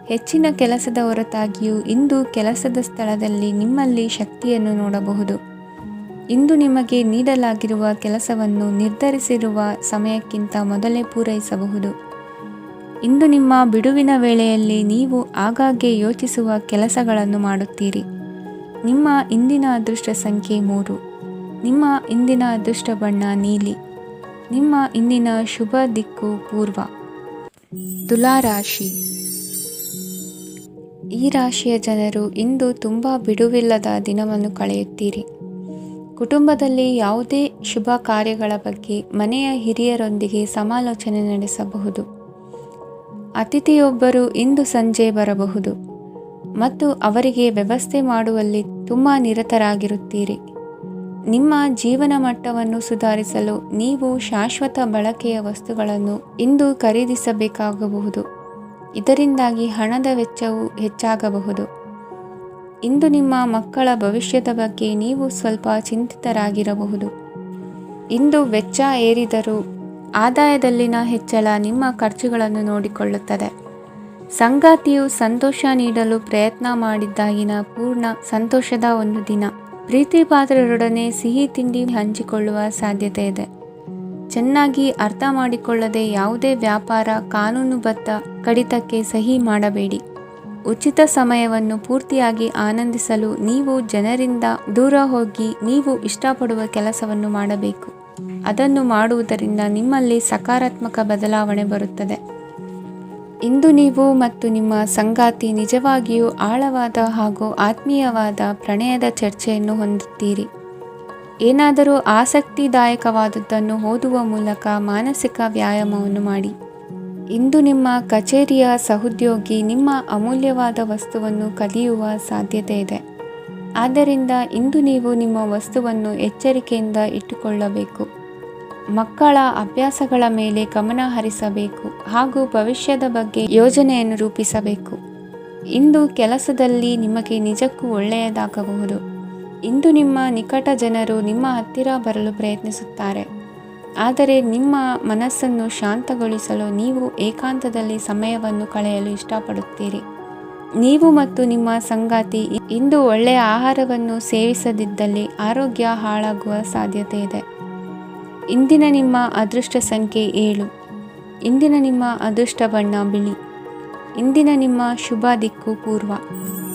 ಹೆಚ್ಚಿನ ಕೆಲಸದ ಹೊರತಾಗಿಯೂ ಇಂದು ಕೆಲಸದ ಸ್ಥಳದಲ್ಲಿ ನಿಮ್ಮಲ್ಲಿ ಶಕ್ತಿಯನ್ನು ನೋಡಬಹುದು. ಇಂದು ನಿಮಗೆ ನೀಡಲಾಗಿರುವ ಕೆಲಸವನ್ನು ನಿರ್ಧರಿಸಿರುವ ಸಮಯಕ್ಕಿಂತ ಮೊದಲೇ ಪೂರೈಸಬಹುದು. ಇಂದು ನಿಮ್ಮ ಬಿಡುವಿನ ವೇಳೆಯಲ್ಲಿ ನೀವು ಆಗಾಗ್ಗೆ ಯೋಚಿಸುವ ಕೆಲಸಗಳನ್ನು ಮಾಡುತ್ತೀರಿ. ನಿಮ್ಮ ಇಂದಿನ ಅದೃಷ್ಟ ಸಂಖ್ಯೆ 3. ನಿಮ್ಮ ಇಂದಿನ ಅದೃಷ್ಟ ಬಣ್ಣ ನೀಲಿ. ನಿಮ್ಮ ಇಂದಿನ ಶುಭ ದಿಕ್ಕು ಪೂರ್ವ. ತುಲಾ ರಾಶಿ. ಈ ರಾಶಿಯ ಜನರು ಇಂದು ತುಂಬ ಬಿಡುವಿಲ್ಲದ ದಿನವನ್ನು ಕಳೆಯುತ್ತೀರಿ. ಕುಟುಂಬದಲ್ಲಿ ಯಾವುದೇ ಶುಭ ಕಾರ್ಯಗಳ ಬಗ್ಗೆ ಮನೆಯ ಹಿರಿಯರೊಂದಿಗೆ ಸಮಾಲೋಚನೆ ನಡೆಸಬಹುದು. ಅತಿಥಿಯೊಬ್ಬರು ಇಂದು ಸಂಜೆ ಬರಬಹುದು ಮತ್ತು ಅವರಿಗೆ ವ್ಯವಸ್ಥೆ ಮಾಡುವಲ್ಲಿ ತುಂಬ ನಿರತರಾಗಿರುತ್ತೀರಿ. ನಿಮ್ಮ ಜೀವನ ಮಟ್ಟವನ್ನು ಸುಧಾರಿಸಲು ನೀವು ಶಾಶ್ವತ ಬಳಕೆಯ ವಸ್ತುಗಳನ್ನು ಇಂದು ಖರೀದಿಸಬೇಕಾಗಬಹುದು. ಇದರಿಂದಾಗಿ ಹಣದ ವೆಚ್ಚವು ಹೆಚ್ಚಾಗಬಹುದು. ಇಂದು ನಿಮ್ಮ ಮಕ್ಕಳ ಭವಿಷ್ಯದ ಬಗ್ಗೆ ನೀವು ಸ್ವಲ್ಪ ಚಿಂತಿತರಾಗಿರಬಹುದು. ಇಂದು ವೆಚ್ಚ ಏರಿದರೂ ಆದಾಯದಲ್ಲಿನ ಹೆಚ್ಚಳ ನಿಮ್ಮ ಖರ್ಚುಗಳನ್ನು ನೋಡಿಕೊಳ್ಳುತ್ತದೆ. ಸಂಗಾತಿಯು ಸಂತೋಷ ನೀಡಲು ಪ್ರಯತ್ನ ಮಾಡಿದ್ದಾಗಿನ ಪೂರ್ಣ ಸಂತೋಷದ ಒಂದು ದಿನ. ಪ್ರೀತಿ ಪಾತ್ರರೊಡನೆ ಸಿಹಿ ತಿಂಡಿ ಹಂಚಿಕೊಳ್ಳುವ ಸಾಧ್ಯತೆ ಇದೆ. ಚೆನ್ನಾಗಿ ಅರ್ಥ ಮಾಡಿಕೊಳ್ಳದೆ ಯಾವುದೇ ವ್ಯಾಪಾರ ಕಾನೂನುಬದ್ಧ ಕಡಿತಕ್ಕೆ ಸಹಿ ಮಾಡಬೇಡಿ. ಉಚಿತ ಸಮಯವನ್ನು ಪೂರ್ತಿಯಾಗಿ ಆನಂದಿಸಲು ನೀವು ಜನರಿಂದ ದೂರ ಹೋಗಿ ನೀವು ಇಷ್ಟಪಡುವ ಕೆಲಸವನ್ನು ಮಾಡಬೇಕು. ಅದನ್ನು ಮಾಡುವುದರಿಂದ ನಿಮ್ಮಲ್ಲಿ ಸಕಾರಾತ್ಮಕ ಬದಲಾವಣೆ ಬರುತ್ತದೆ. ಇಂದು ನೀವು ಮತ್ತು ನಿಮ್ಮ ಸಂಗಾತಿ ನಿಜವಾಗಿಯೂ ಆಳವಾದ ಹಾಗೂ ಆತ್ಮೀಯವಾದ ಪ್ರಣಯದ ಚರ್ಚೆಯನ್ನು ಹೊಂದುತ್ತೀರಿ. ಏನಾದರೂ ಆಸಕ್ತಿದಾಯಕವಾದದ್ದನ್ನು ಓದುವ ಮೂಲಕ ಮಾನಸಿಕ ವ್ಯಾಯಾಮವನ್ನು ಮಾಡಿ. ಇಂದು ನಿಮ್ಮ ಕಚೇರಿಯ ಸಹೋದ್ಯೋಗಿ ನಿಮ್ಮ ಅಮೂಲ್ಯವಾದ ವಸ್ತುವನ್ನು ಕದಿಯುವ ಸಾಧ್ಯತೆ ಇದೆ. ಆದ್ದರಿಂದ ಇಂದು ನೀವು ನಿಮ್ಮ ವಸ್ತುವನ್ನು ಎಚ್ಚರಿಕೆಯಿಂದ ಇಟ್ಟುಕೊಳ್ಳಬೇಕು. ಮಕ್ಕಳ ಅಭ್ಯಾಸಗಳ ಮೇಲೆ ಗಮನ ಹರಿಸಬೇಕು ಹಾಗೂ ಭವಿಷ್ಯದ ಬಗ್ಗೆ ಯೋಜನೆಯನ್ನು ರೂಪಿಸಬೇಕು. ಇಂದು ಕೆಲಸದಲ್ಲಿ ನಿಮಗೆ ನಿಜಕ್ಕೂ ಒಳ್ಳೆಯದಾಗಬಹುದು. ಇಂದು ನಿಮ್ಮ ನಿಕಟ ಜನರು ನಿಮ್ಮ ಹತ್ತಿರ ಬರಲು ಪ್ರಯತ್ನಿಸುತ್ತಾರೆ. ಆದರೆ ನಿಮ್ಮ ಮನಸ್ಸನ್ನು ಶಾಂತಗೊಳಿಸಲು ನೀವು ಏಕಾಂತದಲ್ಲಿ ಸಮಯವನ್ನು ಕಳೆಯಲು ಇಷ್ಟಪಡುತ್ತೀರಿ. ನೀವು ಮತ್ತು ನಿಮ್ಮ ಸಂಗಾತಿ ಇಂದು ಒಳ್ಳೆಯ ಆಹಾರವನ್ನು ಸೇವಿಸದಿದ್ದಲ್ಲಿ ಆರೋಗ್ಯ ಹಾಳಾಗುವ ಸಾಧ್ಯತೆ ಇದೆ. ಇಂದಿನ ನಿಮ್ಮ ಅದೃಷ್ಟ ಸಂಖ್ಯೆ 7. ಇಂದಿನ ನಿಮ್ಮ ಅದೃಷ್ಟ ಬಣ್ಣ ಬಿಳಿ. ಇಂದಿನ ನಿಮ್ಮ ಶುಭ ದಿಕ್ಕು ಪೂರ್ವ.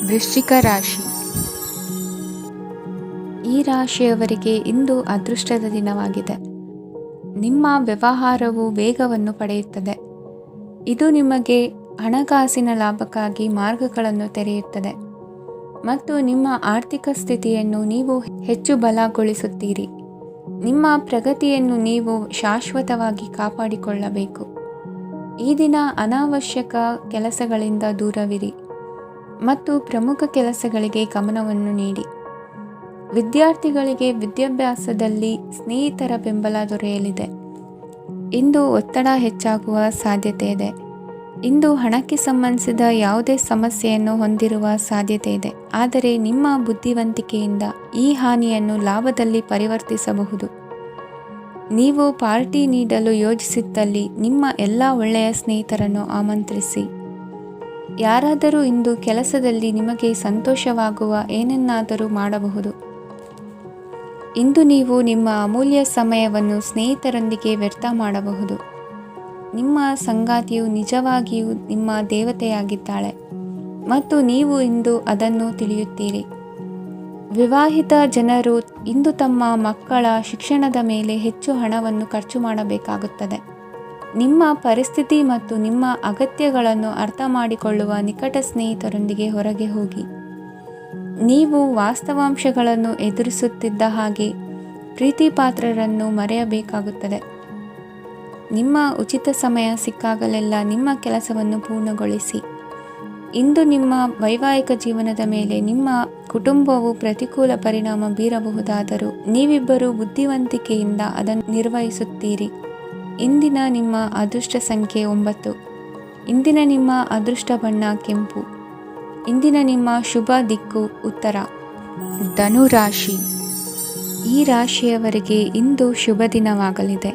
ವೃಶ್ಚಿಕ ರಾಶಿ. ಈ ರಾಶಿಯವರಿಗೆ ಇಂದು ಅದೃಷ್ಟದ ದಿನವಾಗಿದೆ. ನಿಮ್ಮ ವ್ಯವಹಾರವು ವೇಗವನ್ನು ಪಡೆಯುತ್ತದೆ. ಇದು ನಿಮಗೆ ಹಣಕಾಸಿನ ಲಾಭಕ್ಕಾಗಿ ಮಾರ್ಗಗಳನ್ನು ತೆರೆಯುತ್ತದೆ ಮತ್ತು ನಿಮ್ಮ ಆರ್ಥಿಕ ಸ್ಥಿತಿಯನ್ನು ನೀವು ಹೆಚ್ಚು ಬಲಗೊಳಿಸುತ್ತೀರಿ. ನಿಮ್ಮ ಪ್ರಗತಿಯನ್ನು ನೀವು ಶಾಶ್ವತವಾಗಿ ಕಾಪಾಡಿಕೊಳ್ಳಬೇಕು. ಈ ದಿನ ಅನಾವಶ್ಯಕ ಕೆಲಸಗಳಿಂದ ದೂರವಿರಿ ಮತ್ತು ಪ್ರಮುಖ ಕೆಲಸಗಳಿಗೆ ಗಮನವನ್ನು ನೀಡಿ. ವಿದ್ಯಾರ್ಥಿಗಳಿಗೆ ವಿದ್ಯಾಭ್ಯಾಸದಲ್ಲಿ ಸ್ನೇಹಿತರ ಬೆಂಬಲ ದೊರೆಯಲಿದೆ. ಇಂದು ಒತ್ತಡ ಹೆಚ್ಚಾಗುವ ಸಾಧ್ಯತೆ ಇದೆ. ಇಂದು ಹಣಕ್ಕೆ ಸಂಬಂಧಿಸಿದ ಯಾವುದೇ ಸಮಸ್ಯೆಯನ್ನು ಹೊಂದಿರುವ ಸಾಧ್ಯತೆ ಇದೆ. ಆದರೆ ನಿಮ್ಮ ಬುದ್ಧಿವಂತಿಕೆಯಿಂದ ಈ ಹಾನಿಯನ್ನು ಲಾಭದಲ್ಲಿ ಪರಿವರ್ತಿಸಬಹುದು. ನೀವು ಪಾರ್ಟಿ ನೀಡಲು ಯೋಜಿಸಿದ್ದಲ್ಲಿ ನಿಮ್ಮ ಎಲ್ಲ ಒಳ್ಳೆಯ ಸ್ನೇಹಿತರನ್ನು ಆಮಂತ್ರಿಸಿ. ಯಾರಾದರೂ ಇಂದು ಕೆಲಸದಲ್ಲಿ ನಿಮಗೆ ಸಂತೋಷವಾಗುವ ಏನನ್ನಾದರೂ ಮಾಡಬಹುದು. ಇಂದು ನೀವು ನಿಮ್ಮ ಅಮೂಲ್ಯ ಸಮಯವನ್ನು ಸ್ನೇಹಿತರೊಂದಿಗೆ ವ್ಯರ್ಥ ಮಾಡಬಹುದು. ನಿಮ್ಮ ಸಂಗಾತಿಯು ನಿಜವಾಗಿಯೂ ನಿಮ್ಮ ದೇವತೆಯಾಗಿದ್ದಾಳೆ ಮತ್ತು ನೀವು ಇಂದು ಅದನ್ನು ತಿಳಿಯುತ್ತೀರಿ. ವಿವಾಹಿತ ಜನರು ಇಂದು ತಮ್ಮ ಮಕ್ಕಳ ಶಿಕ್ಷಣದ ಮೇಲೆ ಹೆಚ್ಚು ಹಣವನ್ನು ಖರ್ಚು ಮಾಡಬೇಕಾಗುತ್ತದೆ. ನಿಮ್ಮ ಪರಿಸ್ಥಿತಿ ಮತ್ತು ನಿಮ್ಮ ಅಗತ್ಯಗಳನ್ನು ಅರ್ಥ ಮಾಡಿಕೊಳ್ಳುವ ನಿಕಟ ಸ್ನೇಹಿತರೊಂದಿಗೆ ಹೊರಗೆ ಹೋಗಿ. ನೀವು ವಾಸ್ತವಾಂಶಗಳನ್ನು ಎದುರಿಸುತ್ತಿದ್ದ ಹಾಗೆ ಪ್ರೀತಿಪಾತ್ರರನ್ನು ಮರೆಯಬೇಕಾಗುತ್ತದೆ. ನಿಮ್ಮ ಉಚಿತ ಸಮಯ ಸಿಕ್ಕಾಗಲೆಲ್ಲ ನಿಮ್ಮ ಕೆಲಸವನ್ನು ಪೂರ್ಣಗೊಳಿಸಿ. ಇಂದು ನಿಮ್ಮ ವೈವಾಹಿಕ ಜೀವನದ ಮೇಲೆ ನಿಮ್ಮ ಕುಟುಂಬವು ಪ್ರತಿಕೂಲ ಪರಿಣಾಮ ಬೀರಬಹುದಾದರೂ ನೀವಿಬ್ಬರು ಬುದ್ಧಿವಂತಿಕೆಯಿಂದ ಅದನ್ನು ನಿರ್ವಹಿಸುತ್ತೀರಿ. ಇಂದಿನ ನಿಮ್ಮ ಅದೃಷ್ಟ ಸಂಖ್ಯೆ 9. ಇಂದಿನ ನಿಮ್ಮ ಅದೃಷ್ಟ ಬಣ್ಣ ಕೆಂಪು. ಇಂದಿನ ನಿಮ್ಮ ಶುಭ ದಿಕ್ಕು ಉತ್ತರ. ಧನು ರಾಶಿ. ಈ ರಾಶಿಯವರಿಗೆ ಇಂದು ಶುಭ ದಿನವಾಗಲಿದೆ.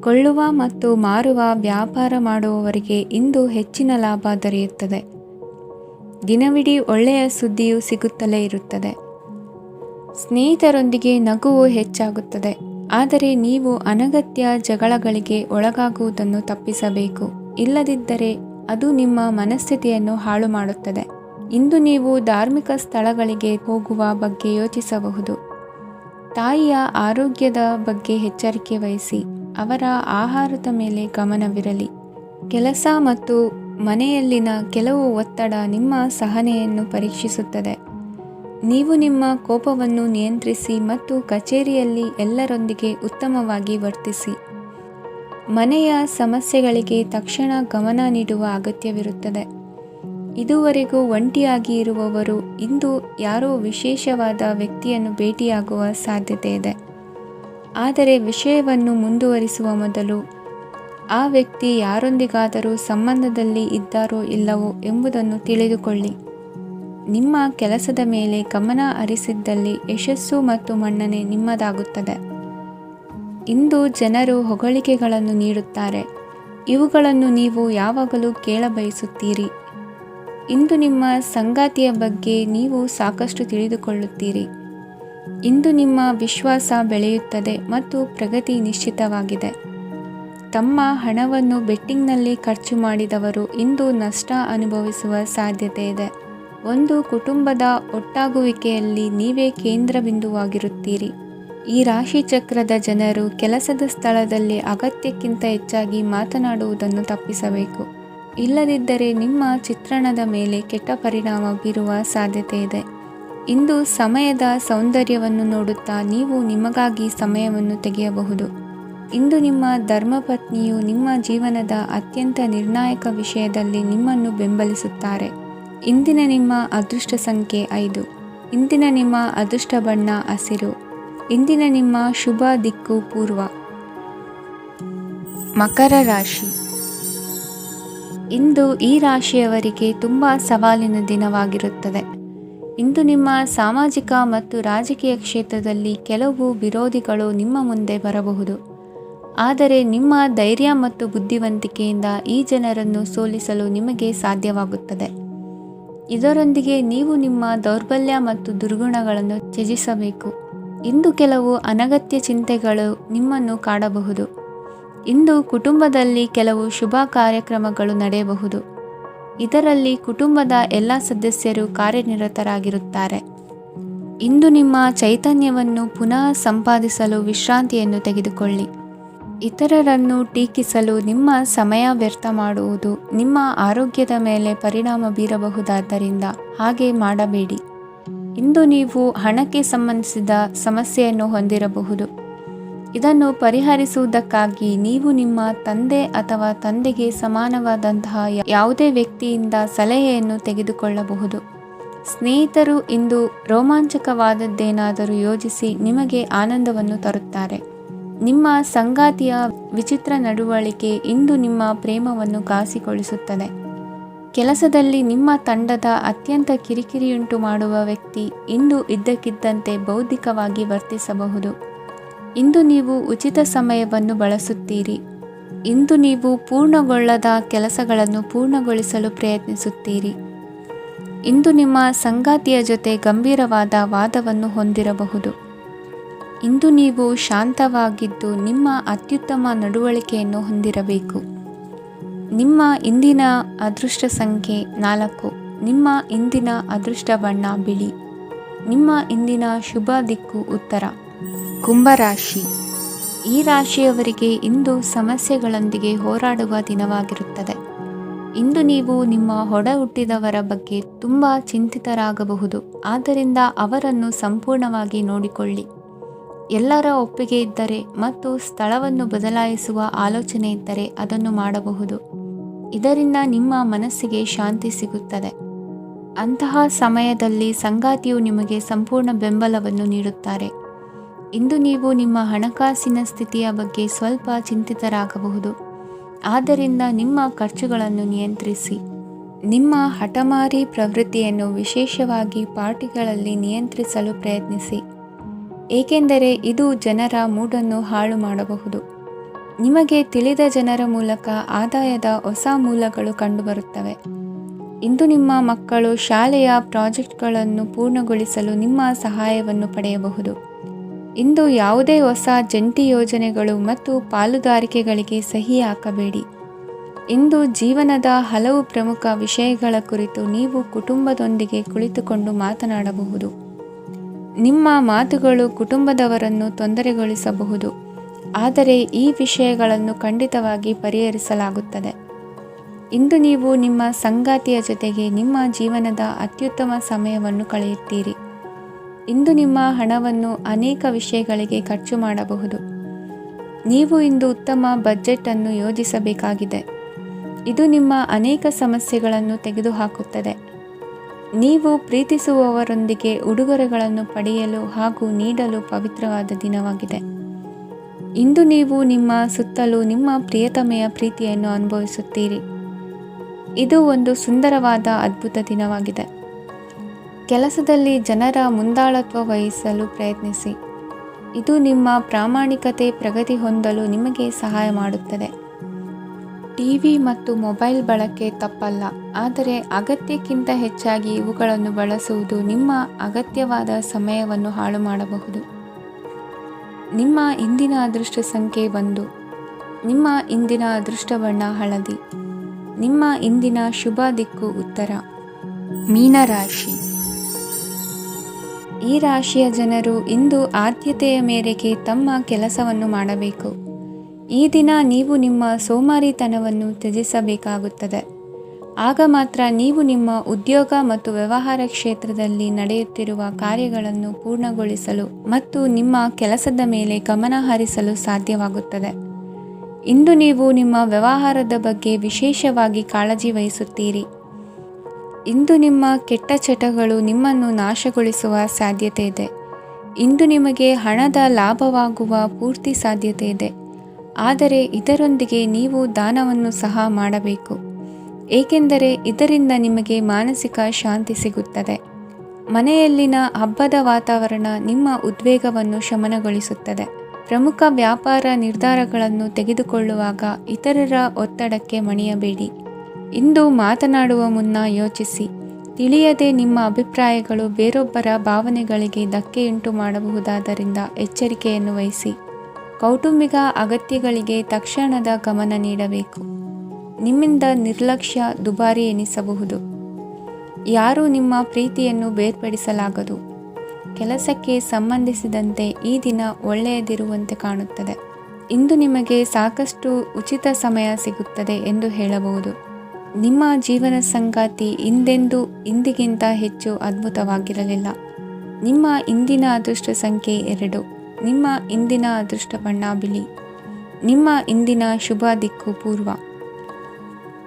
ಕೊಳ್ಳುವ ಮತ್ತು ಮಾರುವ ವ್ಯಾಪಾರ ಮಾಡುವವರಿಗೆ ಇಂದು ಹೆಚ್ಚಿನ ಲಾಭ ದೊರೆಯುತ್ತದೆ. ದಿನವಿಡೀ ಒಳ್ಳೆಯ ಸುದ್ದಿಯು ಸಿಗುತ್ತಲೇ ಇರುತ್ತದೆ. ಸ್ನೇಹಿತರೊಂದಿಗೆ ನಗುವು ಹೆಚ್ಚಾಗುತ್ತದೆ. ಆದರೆ ನೀವು ಅನಗತ್ಯ ಜಗಳಗಳಿಗೆ ಒಳಗಾಗುವುದನ್ನು ತಪ್ಪಿಸಬೇಕು. ಇಲ್ಲದಿದ್ದರೆ ಅದು ನಿಮ್ಮ ಮನಸ್ಥಿತಿಯನ್ನು ಹಾಳು ಮಾಡುತ್ತದೆ. ಇಂದು ನೀವು ಧಾರ್ಮಿಕ ಸ್ಥಳಗಳಿಗೆ ಹೋಗುವ ಬಗ್ಗೆ ಯೋಚಿಸಬಹುದು. ತಾಯಿಯ ಆರೋಗ್ಯದ ಬಗ್ಗೆ ಎಚ್ಚರಿಕೆ ವಹಿಸಿ. ಅವರ ಆಹಾರದ ಮೇಲೆ ಗಮನವಿರಲಿ. ಕೆಲಸ ಮತ್ತು ಮನೆಯಲ್ಲಿನ ಕೆಲವು ಒತ್ತಡ ನಿಮ್ಮ ಸಹನೆಯನ್ನು ಪರೀಕ್ಷಿಸುತ್ತದೆ. ನೀವು ನಿಮ್ಮ ಕೋಪವನ್ನು ನಿಯಂತ್ರಿಸಿ ಮತ್ತು ಕಚೇರಿಯಲ್ಲಿ ಎಲ್ಲರೊಂದಿಗೆ ಉತ್ತಮವಾಗಿ ವರ್ತಿಸಿ. ಮನೆಯ ಸಮಸ್ಯೆಗಳಿಗೆ ತಕ್ಷಣ ಗಮನ ನೀಡುವ ಅಗತ್ಯವಿರುತ್ತದೆ. ಇದುವರೆಗೂ ಒಂಟಿಯಾಗಿ ಇರುವವರು ಇಂದು ಯಾರೋ ವಿಶೇಷವಾದ ವ್ಯಕ್ತಿಯನ್ನು ಭೇಟಿಯಾಗುವ ಸಾಧ್ಯತೆ ಇದೆ. ಆದರೆ ವಿಷಯವನ್ನು ಮುಂದುವರಿಸುವ ಮೊದಲು ಆ ವ್ಯಕ್ತಿ ಯಾರೊಂದಿಗಾದರೂ ಸಂಬಂಧದಲ್ಲಿ ಇದ್ದಾರೋ ಇಲ್ಲವೋ ಎಂಬುದನ್ನು ತಿಳಿದುಕೊಳ್ಳಿ. ನಿಮ್ಮ ಕೆಲಸದ ಮೇಲೆ ಗಮನ ಹರಿಸಿದ್ದಲ್ಲಿ ಯಶಸ್ಸು ಮತ್ತು ಮನ್ನಣೆ ನಿಮ್ಮದಾಗುತ್ತದೆ. ಇಂದು ಜನರು ಹೊಗಳಿಕೆಗಳನ್ನು ನೀಡುತ್ತಾರೆ. ಇವುಗಳನ್ನು ನೀವು ಯಾವಾಗಲೂ ಕೇಳಬಯಸುತ್ತೀರಿ. ಇಂದು ನಿಮ್ಮ ಸಂಗಾತಿಯ ಬಗ್ಗೆ ನೀವು ಸಾಕಷ್ಟು ತಿಳಿದುಕೊಳ್ಳುತ್ತೀರಿ. ಇಂದು ನಿಮ್ಮ ವಿಶ್ವಾಸ ಬೆಳೆಯುತ್ತದೆ ಮತ್ತು ಪ್ರಗತಿ ನಿಶ್ಚಿತವಾಗಿದೆ. ತಮ್ಮ ಹಣವನ್ನು ಬೆಟ್ಟಿಂಗ್ನಲ್ಲಿ ಖರ್ಚು ಮಾಡಿದವರು ಇಂದು ನಷ್ಟ ಅನುಭವಿಸುವ ಸಾಧ್ಯತೆ ಇದೆ. ಒಂದು ಕುಟುಂಬದ ಒಟ್ಟಾಗುವಿಕೆಯಲ್ಲಿ ನೀವೇ ಕೇಂದ್ರ ಬಿಂದುವಾಗಿರುತ್ತೀರಿ. ಈ ರಾಶಿ ಚಕ್ರದ ಜನರು ಕೆಲಸದ ಸ್ಥಳದಲ್ಲಿ ಅಗತ್ಯಕ್ಕಿಂತ ಹೆಚ್ಚಾಗಿ ಮಾತನಾಡುವುದನ್ನು ತಪ್ಪಿಸಬೇಕು. ಇಲ್ಲದಿದ್ದರೆ ನಿಮ್ಮ ಚಿತ್ರಣದ ಮೇಲೆ ಕೆಟ್ಟ ಪರಿಣಾಮ ಬೀರುವ ಸಾಧ್ಯತೆ ಇದೆ. ಇಂದು ಸಮಯದ ಸೌಂದರ್ಯವನ್ನು ನೋಡುತ್ತಾ ನೀವು ನಿಮಗಾಗಿ ಸಮಯವನ್ನು ತೆಗೆಯಬಹುದು. ಇಂದು ನಿಮ್ಮ ಧರ್ಮಪತ್ನಿಯು ನಿಮ್ಮ ಜೀವನದ ಅತ್ಯಂತ ನಿರ್ಣಾಯಕ ವಿಷಯದಲ್ಲಿ ನಿಮ್ಮನ್ನು ಬೆಂಬಲಿಸುತ್ತಾರೆ. ಇಂದಿನ ನಿಮ್ಮ ಅದೃಷ್ಟ ಸಂಖ್ಯೆ 5. ಇಂದಿನ ನಿಮ್ಮ ಅದೃಷ್ಟ ಬಣ್ಣ ಹಸಿರು. ಇಂದಿನ ನಿಮ್ಮ ಶುಭ ದಿಕ್ಕು ಪೂರ್ವ. ಮಕರ ರಾಶಿ. ಇಂದು ಈ ರಾಶಿಯವರಿಗೆ ತುಂಬ ಸವಾಲಿನ ದಿನವಾಗಿರುತ್ತದೆ. ಇಂದು ನಿಮ್ಮ ಸಾಮಾಜಿಕ ಮತ್ತು ರಾಜಕೀಯ ಕ್ಷೇತ್ರದಲ್ಲಿ ಕೆಲವು ವಿರೋಧಿಗಳು ನಿಮ್ಮ ಮುಂದೆ ಬರಬಹುದು. ಆದರೆ ನಿಮ್ಮ ಧೈರ್ಯ ಮತ್ತು ಬುದ್ಧಿವಂತಿಕೆಯಿಂದ ಈ ಜನರನ್ನು ಸೋಲಿಸಲು ನಿಮಗೆ ಸಾಧ್ಯವಾಗುತ್ತದೆ. ಇದರೊಂದಿಗೆ ನೀವು ನಿಮ್ಮ ದೌರ್ಬಲ್ಯ ಮತ್ತು ದುರ್ಗುಣಗಳನ್ನು ತ್ಯಜಿಸಬೇಕು. ಇಂದು ಕೆಲವು ಅನಗತ್ಯ ಚಿಂತೆಗಳು ನಿಮ್ಮನ್ನು ಕಾಡಬಹುದು. ಇಂದು ಕುಟುಂಬದಲ್ಲಿ ಕೆಲವು ಶುಭ ಕಾರ್ಯಕ್ರಮಗಳು ನಡೆಯಬಹುದು. ಇದರಲ್ಲಿ ಕುಟುಂಬದ ಎಲ್ಲ ಸದಸ್ಯರು ಕಾರ್ಯನಿರತರಾಗಿರುತ್ತಾರೆ. ಇಂದು ನಿಮ್ಮ ಚೈತನ್ಯವನ್ನು ಪುನಃ ಸಂಪಾದಿಸಲು ವಿಶ್ರಾಂತಿಯನ್ನು ತೆಗೆದುಕೊಳ್ಳಿ. ಇತರರನ್ನು ಟೀಕಿಸಲು ನಿಮ್ಮ ಸಮಯ ವ್ಯರ್ಥ ಮಾಡುವುದು ನಿಮ್ಮ ಆರೋಗ್ಯದ ಮೇಲೆ ಪರಿಣಾಮ ಬೀರಬಹುದಾದ್ದರಿಂದ ಹಾಗೆ ಮಾಡಬೇಡಿ. ಇಂದು ನೀವು ಹಣಕ್ಕೆ ಸಂಬಂಧಿಸಿದ ಸಮಸ್ಯೆಯನ್ನು ಹೊಂದಿರಬಹುದು. ಇದನ್ನು ಪರಿಹರಿಸುವುದಕ್ಕಾಗಿ ನೀವು ನಿಮ್ಮ ತಂದೆ ಅಥವಾ ತಂದೆಗೆ ಸಮಾನವಾದಂತಹ ಯಾವುದೇ ವ್ಯಕ್ತಿಯಿಂದ ಸಲಹೆಯನ್ನು ತೆಗೆದುಕೊಳ್ಳಬಹುದು. ಸ್ನೇಹಿತರು ಇಂದು ರೋಮಾಂಚಕವಾದದ್ದೇನಾದರೂ ಯೋಜಿಸಿ ನಿಮಗೆ ಆನಂದವನ್ನು ತರುತ್ತಾರೆ. ನಿಮ್ಮ ಸಂಗಾತಿಯ ವಿಚಿತ್ರ ನಡವಳಿಕೆ ಇಂದು ನಿಮ್ಮ ಪ್ರೇಮವನ್ನು ಘಾಸಿಗೊಳಿಸುತ್ತದೆ. ಕೆಲಸದಲ್ಲಿ ನಿಮ್ಮ ತಂಡದ ಅತ್ಯಂತ ಕಿರಿಕಿರಿಯುಂಟು ಮಾಡುವ ವ್ಯಕ್ತಿ ಇಂದು ಇದ್ದಕ್ಕಿದ್ದಂತೆ ಬೌದ್ಧಿಕವಾಗಿ ವರ್ತಿಸಬಹುದು. ಇಂದು ನೀವು ಉಚಿತ ಸಮಯವನ್ನು ಬಳಸುತ್ತೀರಿ. ಇಂದು ನೀವು ಪೂರ್ಣಗೊಳ್ಳದ ಕೆಲಸಗಳನ್ನು ಪೂರ್ಣಗೊಳಿಸಲು ಪ್ರಯತ್ನಿಸುತ್ತೀರಿ. ಇಂದು ನಿಮ್ಮ ಸಂಗಾತಿಯ ಜೊತೆ ಗಂಭೀರವಾದ ವಾದವನ್ನು ಹೊಂದಿರಬಹುದು. ಇಂದು ನೀವು ಶಾಂತವಾಗಿದ್ದು ನಿಮ್ಮ ಅತ್ಯುತ್ತಮ ನಡವಳಿಕೆಯನ್ನು ಹೊಂದಿರಬೇಕು. ನಿಮ್ಮ ಇಂದಿನ ಅದೃಷ್ಟ ಸಂಖ್ಯೆ 4. ನಿಮ್ಮ ಇಂದಿನ ಅದೃಷ್ಟ ಬಣ್ಣ ಬಿಳಿ. ನಿಮ್ಮ ಇಂದಿನ ಶುಭ ದಿಕ್ಕು ಉತ್ತರ. ಕುಂಭರಾಶಿ. ಈ ರಾಶಿಯವರಿಗೆ ಇಂದು ಸಮಸ್ಯೆಗಳೊಂದಿಗೆ ಹೋರಾಡುವ ದಿನವಾಗಿರುತ್ತದೆ. ಇಂದು ನೀವು ನಿಮ್ಮ ಒಡ ಹುಟ್ಟಿದವರ ಬಗ್ಗೆ ತುಂಬ ಚಿಂತಿತರಾಗಬಹುದು. ಆದ್ದರಿಂದ ಅವರನ್ನು ಸಂಪೂರ್ಣವಾಗಿ ನೋಡಿಕೊಳ್ಳಿ. ಎಲ್ಲರ ಒಪ್ಪಿಗೆ ಇದ್ದರೆ ಮತ್ತು ಸ್ಥಳವನ್ನು ಬದಲಾಯಿಸುವ ಆಲೋಚನೆ ಇದ್ದರೆ ಅದನ್ನು ಮಾಡಬಹುದು. ಇದರಿಂದ ನಿಮ್ಮ ಮನಸ್ಸಿಗೆ ಶಾಂತಿ ಸಿಗುತ್ತದೆ. ಅಂತಹ ಸಮಯದಲ್ಲಿ ಸಂಗಾತಿಯು ನಿಮಗೆ ಸಂಪೂರ್ಣ ಬೆಂಬಲವನ್ನು ನೀಡುತ್ತಾರೆ. ಇಂದು ನೀವು ನಿಮ್ಮ ಹಣಕಾಸಿನ ಸ್ಥಿತಿಯ ಬಗ್ಗೆ ಸ್ವಲ್ಪ ಚಿಂತಿತರಾಗಬಹುದು. ಆದ್ದರಿಂದ ನಿಮ್ಮ ಖರ್ಚುಗಳನ್ನು ನಿಯಂತ್ರಿಸಿ. ನಿಮ್ಮ ಹಠಮಾರಿ ಪ್ರವೃತ್ತಿಯನ್ನು ವಿಶೇಷವಾಗಿ ಪಾರ್ಟಿಗಳಲ್ಲಿ ನಿಯಂತ್ರಿಸಲು ಪ್ರಯತ್ನಿಸಿ, ಏಕೆಂದರೆ ಇದು ಜನರ ಮೂಡನ್ನು ಹಾಳು ಮಾಡಬಹುದು. ನಿಮಗೆ ತಿಳಿದ ಜನರ ಮೂಲಕ ಆದಾಯದ ಹೊಸ ಮೂಲಗಳು ಕಂಡುಬರುತ್ತವೆ. ಇಂದು ನಿಮ್ಮ ಮಕ್ಕಳು ಶಾಲೆಯ ಪ್ರಾಜೆಕ್ಟ್ಗಳನ್ನು ಪೂರ್ಣಗೊಳಿಸಲು ನಿಮ್ಮ ಸಹಾಯವನ್ನು ಪಡೆಯಬಹುದು. ಇಂದು ಯಾವುದೇ ಹೊಸ ಜಂಟಿ ಯೋಜನೆಗಳು ಮತ್ತು ಪಾಲುದಾರಿಕೆಗಳಿಗೆ ಸಹಿ ಹಾಕಬೇಡಿ. ಇಂದು ಜೀವನದ ಹಲವು ಪ್ರಮುಖ ವಿಷಯಗಳ ಕುರಿತು ನೀವು ಕುಟುಂಬದೊಂದಿಗೆ ಕುಳಿತುಕೊಂಡು ಮಾತನಾಡಬಹುದು. ನಿಮ್ಮ ಮಾತುಗಳು ಕುಟುಂಬದವರನ್ನು ತೊಂದರೆಗೊಳಿಸಬಹುದು, ಆದರೆ ಈ ವಿಷಯಗಳನ್ನು ಖಂಡಿತವಾಗಿ ಪರಿಹರಿಸಲಾಗುತ್ತದೆ. ಇಂದು ನೀವು ನಿಮ್ಮ ಸಂಗಾತಿಯ ಜೊತೆಗೆ ನಿಮ್ಮ ಜೀವನದ ಅತ್ಯುತ್ತಮ ಸಮಯವನ್ನು ಕಳೆಯುತ್ತೀರಿ. ಇಂದು ನಿಮ್ಮ ಹಣವನ್ನು ಅನೇಕ ವಿಷಯಗಳಿಗೆ ಖರ್ಚು ಮಾಡಬಹುದು. ನೀವು ಇಂದು ಉತ್ತಮ ಬಜೆಟ್ ಅನ್ನು ಯೋಜಿಸಬೇಕಾಗಿದೆ. ಇದು ನಿಮ್ಮ ಅನೇಕ ಸಮಸ್ಯೆಗಳನ್ನು ತೆಗೆದುಹಾಕುತ್ತದೆ. ನೀವು ಪ್ರೀತಿಸುವವರೊಂದಿಗೆ ಉಡುಗೊರೆಗಳನ್ನು ಪಡೆಯಲು ಹಾಗೂ ನೀಡಲು ಪವಿತ್ರವಾದ ದಿನವಾಗಿದೆ. ಇಂದು ನೀವು ನಿಮ್ಮ ಸುತ್ತಲೂ ನಿಮ್ಮ ಪ್ರಿಯತಮೆಯ ಪ್ರೀತಿಯನ್ನು ಅನುಭವಿಸುತ್ತೀರಿ. ಇದು ಒಂದು ಸುಂದರವಾದ ಅದ್ಭುತ ದಿನವಾಗಿದೆ. ಕೆಲಸದಲ್ಲಿ ಜನರ ಮುಂದಾಳತ್ವ ವಹಿಸಲು ಪ್ರಯತ್ನಿಸಿ. ಇದು ನಿಮ್ಮ ಪ್ರಾಮಾಣಿಕತೆ ಪ್ರಗತಿ ಹೊಂದಲು ನಿಮಗೆ ಸಹಾಯ ಮಾಡುತ್ತದೆ. ಟಿವಿ ಮತ್ತು ಮೊಬೈಲ್ ಬಳಕೆ ತಪ್ಪಲ್ಲ, ಆದರೆ ಅಗತ್ಯಕ್ಕಿಂತ ಹೆಚ್ಚಾಗಿ ಇವುಗಳನ್ನು ಬಳಸುವುದು ನಿಮ್ಮ ಅಗತ್ಯವಾದ ಸಮಯವನ್ನು ಹಾಳು ಮಾಡಬಹುದು. ನಿಮ್ಮ ಇಂದಿನ ಅದೃಷ್ಟ ಸಂಖ್ಯೆ 1. ನಿಮ್ಮ ಇಂದಿನ ಅದೃಷ್ಟ ಬಣ್ಣ ಹಳದಿ. ನಿಮ್ಮ ಇಂದಿನ ಶುಭ ದಿಕ್ಕು ಉತ್ತರ. ಮೀನರಾಶಿ. ಈ ರಾಶಿಯ ಜನರು ಇಂದು ಆದ್ಯತೆಯ ಮೇರೆಗೆ ತಮ್ಮ ಕೆಲಸವನ್ನು ಮಾಡಬೇಕು. ಈ ದಿನ ನೀವು ನಿಮ್ಮ ಸೋಮಾರಿತನವನ್ನು ತ್ಯಜಿಸಬೇಕಾಗುತ್ತದೆ. ಆಗ ಮಾತ್ರ ನೀವು ನಿಮ್ಮ ಉದ್ಯೋಗ ಮತ್ತು ವ್ಯವಹಾರ ಕ್ಷೇತ್ರದಲ್ಲಿ ನಡೆಯುತ್ತಿರುವ ಕಾರ್ಯಗಳನ್ನು ಪೂರ್ಣಗೊಳಿಸಲು ಮತ್ತು ನಿಮ್ಮ ಕೆಲಸದ ಮೇಲೆ ಗಮನ ಹರಿಸಲು ಸಾಧ್ಯವಾಗುತ್ತದೆ. ಇಂದು ನೀವು ನಿಮ್ಮ ವ್ಯವಹಾರದ ಬಗ್ಗೆ ವಿಶೇಷವಾಗಿ ಕಾಳಜಿ ವಹಿಸುತ್ತೀರಿ. ಇಂದು ನಿಮ್ಮ ಕೆಟ್ಟ ಚಟಗಳು ನಿಮ್ಮನ್ನು ನಾಶಗೊಳಿಸುವ ಸಾಧ್ಯತೆ ಇದೆ. ಇಂದು ನಿಮಗೆ ಹಣದ ಲಾಭವಾಗುವ ಪೂರ್ತಿ ಸಾಧ್ಯತೆ ಇದೆ. ಆದರೆ ಇದರೊಂದಿಗೆ ನೀವು ದಾನವನ್ನು ಸಹ ಮಾಡಬೇಕು, ಏಕೆಂದರೆ ಇದರಿಂದ ನಿಮಗೆ ಮಾನಸಿಕ ಶಾಂತಿ ಸಿಗುತ್ತದೆ. ಮನೆಯಲ್ಲಿನ ಹಬ್ಬದ ವಾತಾವರಣ ನಿಮ್ಮ ಉದ್ವೇಗವನ್ನು ಶಮನಗೊಳಿಸುತ್ತದೆ. ಪ್ರಮುಖ ವ್ಯಾಪಾರ ನಿರ್ಧಾರಗಳನ್ನು ತೆಗೆದುಕೊಳ್ಳುವಾಗ ಇತರರ ಒತ್ತಡಕ್ಕೆ ಮಣಿಯಬೇಡಿ. ಇಂದು ಮಾತನಾಡುವ ಮುನ್ನ ಯೋಚಿಸಿ. ತಿಳಿಯದೆ ನಿಮ್ಮ ಅಭಿಪ್ರಾಯಗಳು ಬೇರೊಬ್ಬರ ಭಾವನೆಗಳಿಗೆ ಧಕ್ಕೆಯುಂಟು ಮಾಡಬಹುದಾದ್ದರಿಂದ ಎಚ್ಚರಿಕೆಯನ್ನು ವಹಿಸಿ. ಕೌಟುಂಬಿಕ ಅಗತ್ಯಗಳಿಗೆ ತಕ್ಷಣದ ಗಮನ ನೀಡಬೇಕು. ನಿಮ್ಮಿಂದ ನಿರ್ಲಕ್ಷ್ಯ ದುಬಾರಿ ಎನಿಸಬಹುದು. ಯಾರೂ ನಿಮ್ಮ ಪ್ರೀತಿಯನ್ನು ಬೇರ್ಪಡಿಸಲಾಗದು. ಕೆಲಸಕ್ಕೆ ಸಂಬಂಧಿಸಿದಂತೆ ಈ ದಿನ ಒಳ್ಳೆಯದಿರುವಂತೆ ಕಾಣುತ್ತದೆ. ಇಂದು ನಿಮಗೆ ಸಾಕಷ್ಟು ಉಚಿತ ಸಮಯ ಸಿಗುತ್ತದೆ ಎಂದು ಹೇಳಬಹುದು. ನಿಮ್ಮ ಜೀವನ ಸಂಗಾತಿ ಇಂದಿಗಿಂತ ಹೆಚ್ಚು ಅದ್ಭುತವಾಗಿರಲಿಲ್ಲ. ನಿಮ್ಮ ಇಂದಿನ ಅದೃಷ್ಟ ಸಂಖ್ಯೆ 2. ನಿಮ್ಮ ಇಂದಿನ ಅದೃಷ್ಟ ಬಣ್ಣ ಬಿಳಿ. ನಿಮ್ಮ ಇಂದಿನ ಶುಭ ದಿಕ್ಕು ಪೂರ್ವ.